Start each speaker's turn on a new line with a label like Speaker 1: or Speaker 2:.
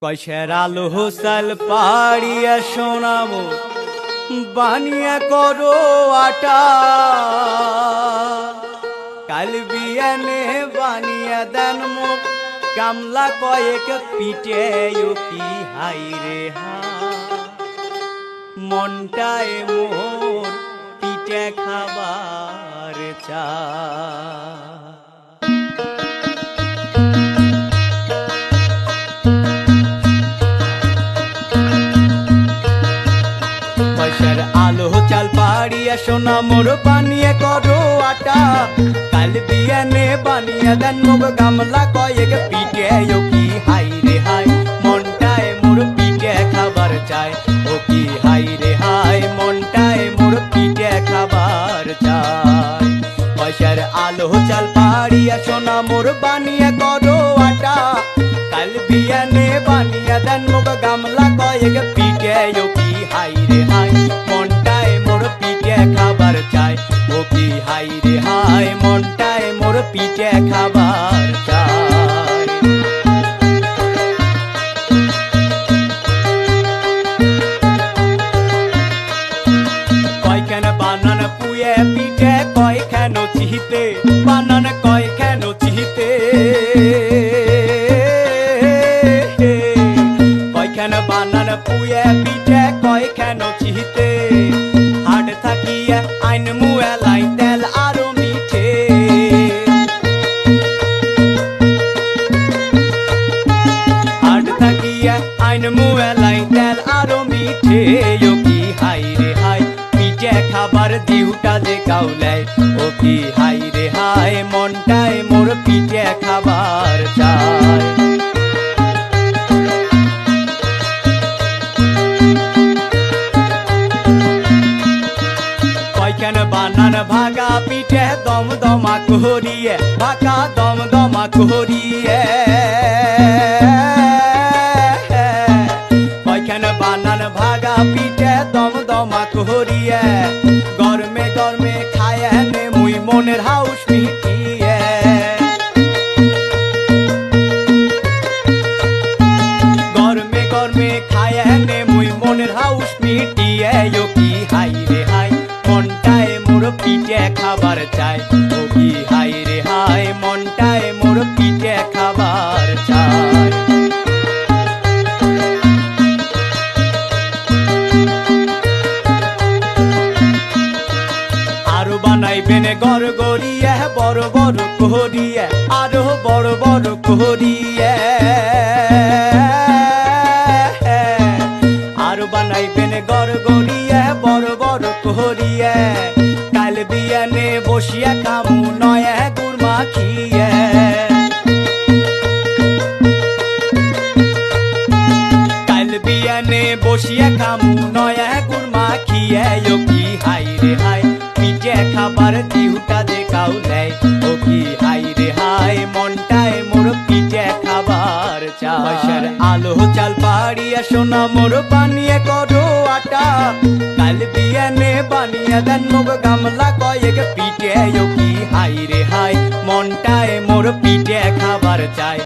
Speaker 1: কয়সের আলো হোসাল পাড়িয়া শোনাবো বানিয়া করো আটা কাল বিয়ানে বানিয়া দেন মুখ গামলা কয়েক পিঠে কি হাই রে হা মনটায় মোর পিঠে খাবার চা পয়সার আলো চাল পাড়িয়া সোনা মোর বানিয়ে করো আটা কাল বিয়ানে বানিয়ে দেন মুখ গামলা কয়েক পিঠে কি হাই রে হাই মনটায় মোর পিঠে খাবার চায় ও কি হাই রে হাই মনটায় মোর পিঠে খাবার চায় পয়সার আলো চাল পাড়িয়া সোনা মোর বানিয়ে করো আটা কাল বিয়ানে বানিয়ে দেন মুখ গামলা কয়েক পিঠে কি হাই রে হাই মনটায় মোর পিঠে খাবার চায় ও কি হাই রে হাই মনটায় মোর পিঠে খাবার চায় কয়খান বানান পুয়ে পিঠে কয়খান চিহিতে বানান কয়খান চিহিতে কয়খান বানান পুয়ে পিঠে কয়খান চিহিতে হাট থাকিয়া আইন মুয়েলাই তেল আরো মিঠে হাট থাকিয়া আইন মুয়েলাই তেল আরো মিঠে কি হাই রে হাই পিঠে খাবার দিউটা যে কাউলাই ও কি হাই রে হাই মনটায় মোর পিঠে খাবার চায় কয়খান বানান ভাগা পিঠে দম দমা করিয়ে ভাগা দম দমা করিয়ে কয়খান বানান ভাগা পিঠে দম দমা করিয়ে গরমে গরমে খায় নে মুই মনের হাউস মিটিয়ে গরমে গরমে খায় নে মুই মনের হাউস মিটিয়ে কি হাই রে হাই মনটায় মোর পিঠে খাবার চায় ও কি হাই রে হাই মনটায় মোর পিঠে খাবার চায় আরো বানাইবেন গড় গড়িয়ে বড় বড় করিয়ে আরো বড় বড় করিয়ে আরো বানাইবেন গড় গড়িয়ে বড় বড় করিয়ে কাল বিয়ানে বসিয়া খামু নয় গুড় মাখিয়ে কাল বিয়ানে বসিয়া খামু নয় গুড় মাখিয়ে কি হাই রে হাই পিঠে খাবার দিউটা যে কাউলাই ও কি হাই রে হাই মনটায় মোর পিঠে খাবার চায় পয়সার আলো চাল পাড়িয়া সোনা মোর বানিয়ে করো আটা কাল বিয়ানে বানিয়ে দেন মুখ গামলা কয়েক পিঠে কি হাই রে হাই মনটায় মোর পিঠে খাবার চায়